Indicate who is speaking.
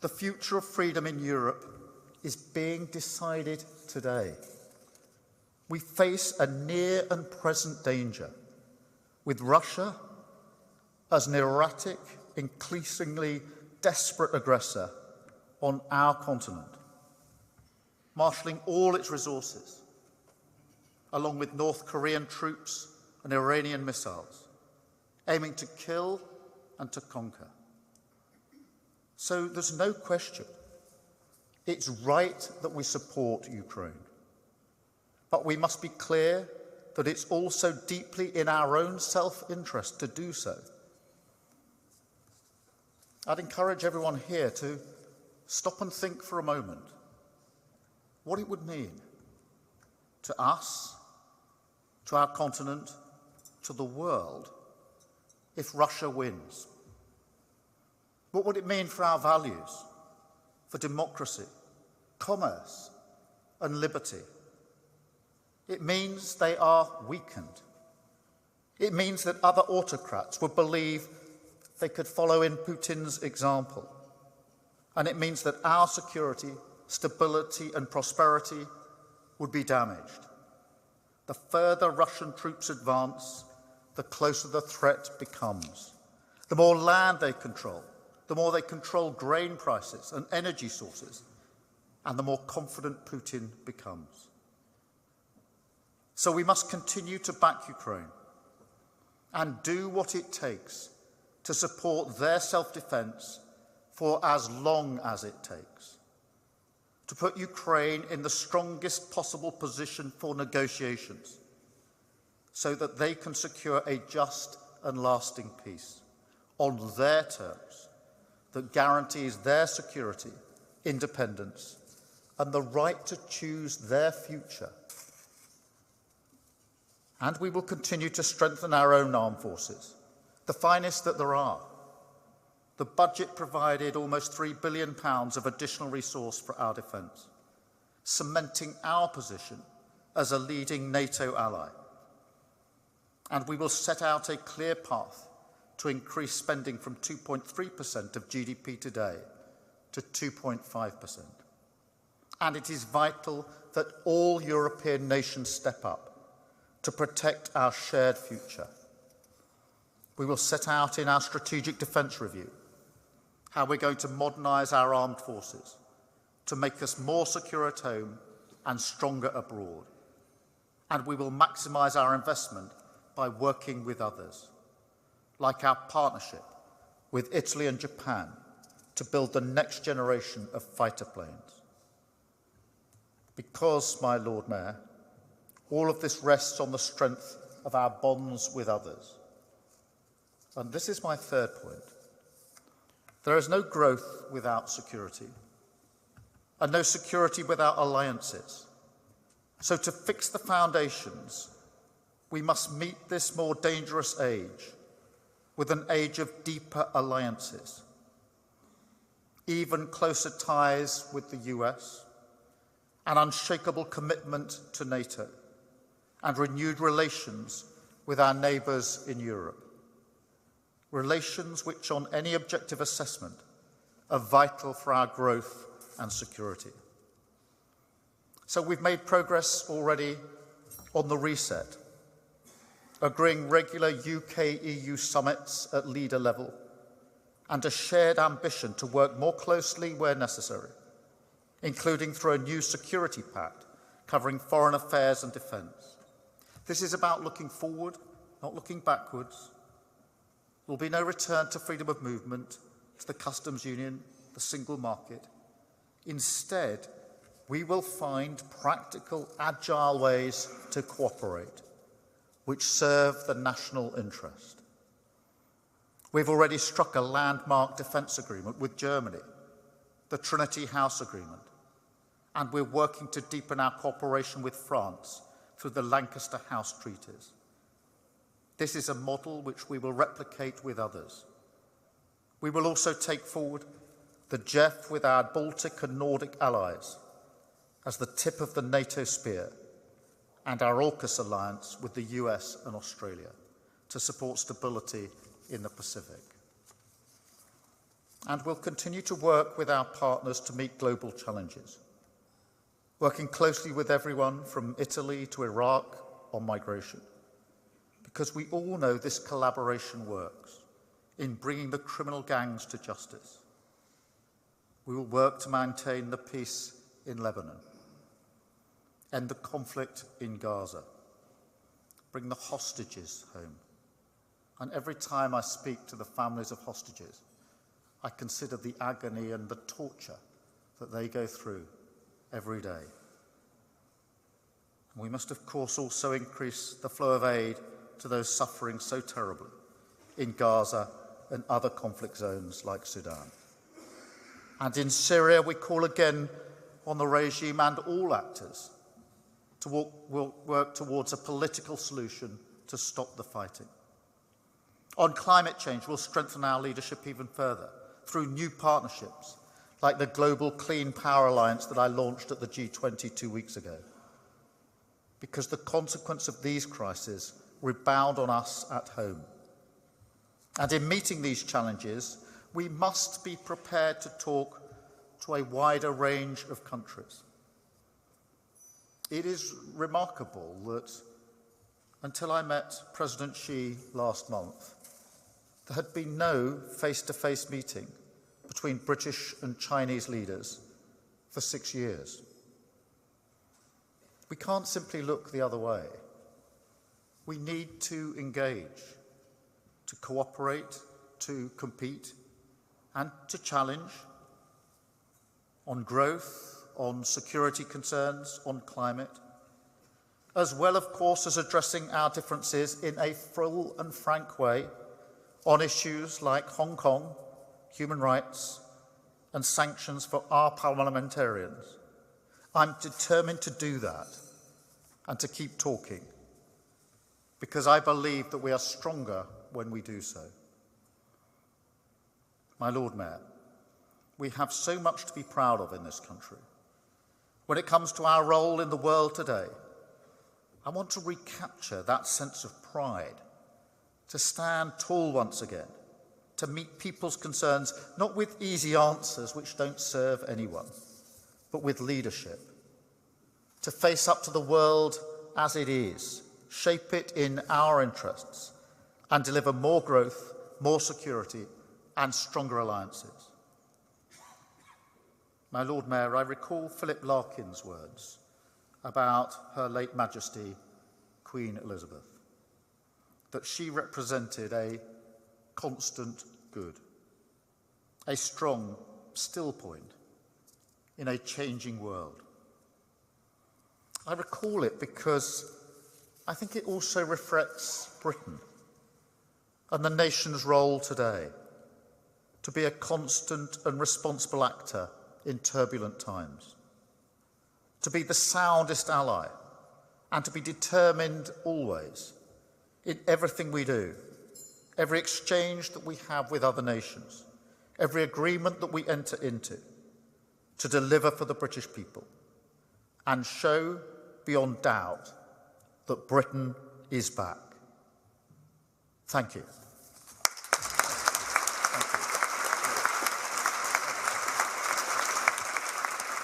Speaker 1: The future of freedom in Europe is being decided today. We face a near and present danger, with Russia as an erratic, increasingly desperate aggressor on our continent, marshalling all its resources, along with North Korean troops and Iranian missiles, aiming to kill and to conquer. So there's no question. It's right that we support Ukraine. But we must be clear that it's also deeply in our own self-interest to do so. I'd encourage everyone here to stop and think for a moment what it would mean to us, to our continent, to the world, if Russia wins. What would it mean for our values, for democracy, commerce, and liberty? It means they are weakened. It means that other autocrats would believe they could follow in Putin's example. And it means that our security, stability, and prosperity would be damaged. The further Russian troops advance, the closer the threat becomes. The more land they control, the more they control grain prices and energy sources, and the more confident Putin becomes. So we must continue to back Ukraine and do what it takes to support their self-defense for as long as it takes, to put Ukraine in the strongest possible position for negotiations so that they can secure a just and lasting peace on their terms that guarantees their security, independence, and the right to choose their future. And we will continue to strengthen our own armed forces, the finest that there are. The budget provided almost £3 billion of additional resource for our defence, cementing our position as a leading NATO ally. And we will set out a clear path to increase spending from 2.3% of GDP today to 2.5%. And it is vital that all European nations step up to protect our shared future. We will set out in our strategic defence review how we're going to modernise our armed forces to make us more secure at home and stronger abroad. And we will maximise our investment by working with others, like our partnership with Italy and Japan to build the next generation of fighter planes. Because, my Lord Mayor, all of this rests on the strength of our bonds with others. And this is my third point. There is no growth without security, and no security without alliances. So to fix the foundations, we must meet this more dangerous age with an age of deeper alliances, even closer ties with the US, an unshakable commitment to NATO, and renewed relations with our neighbours in Europe. Relations which, on any objective assessment, are vital for our growth and security. So we've made progress already on the reset, agreeing regular UK-EU summits at leader level, and a shared ambition to work more closely where necessary, including through a new security pact covering foreign affairs and defence. This is about looking forward, not looking backwards. There will be no return to freedom of movement, to the customs union, the single market. Instead, we will find practical, agile ways to cooperate, which serve the national interest. We've already struck a landmark defence agreement with Germany, the Trinity House Agreement, and we're working to deepen our cooperation with France through the Lancaster House Treaties. This is a model which we will replicate with others. We will also take forward the JEF with our Baltic and Nordic allies as the tip of the NATO spear, and our AUKUS alliance with the US and Australia to support stability in the Pacific. And we'll continue to work with our partners to meet global challenges, working closely with everyone from Italy to Iraq on migration, because we all know this collaboration works in bringing the criminal gangs to justice. We will work to maintain the peace in Lebanon, end the conflict in Gaza, bring the hostages home. And every time I speak to the families of hostages, I consider the agony and the torture that they go through every day. And we must, of course, also increase the flow of aid to those suffering so terribly in Gaza and other conflict zones like Sudan. And in Syria, we call again on the regime and all actors to work towards a political solution to stop the fighting. On climate change, we'll strengthen our leadership even further through new partnerships like the Global Clean Power Alliance that I launched at the G20 2 weeks ago. Because the consequence of these crises rebound on us at home. And in meeting these challenges, we must be prepared to talk to a wider range of countries. It is remarkable that until I met President Xi last month, there had been no face-to-face meeting between British and Chinese leaders for 6 years. We can't simply look the other way. We need to engage, to cooperate, to compete, and to challenge on growth, on security concerns, on climate, as well, of course, as addressing our differences in a full and frank way on issues like Hong Kong, human rights, and sanctions for our parliamentarians. I'm determined to do that and to keep talking, because I believe that we are stronger when we do so. My Lord Mayor, we have so much to be proud of in this country. When it comes to our role in the world today, I want to recapture that sense of pride, to stand tall once again, to meet people's concerns, not with easy answers which don't serve anyone, but with leadership, to face up to the world as it is, shape it in our interests, and deliver more growth, more security, and stronger alliances. My Lord Mayor, I recall Philip Larkin's words about Her late Majesty, Queen Elizabeth, that she represented a constant good, a strong still point in a changing world. I recall it because I think it also reflects Britain and the nation's role today to be a constant and responsible actor in turbulent times, to be the soundest ally, and to be determined always in everything we do, every exchange that we have with other nations, every agreement that we enter into, to deliver for the British people and show beyond doubt that Britain is back. Thank you.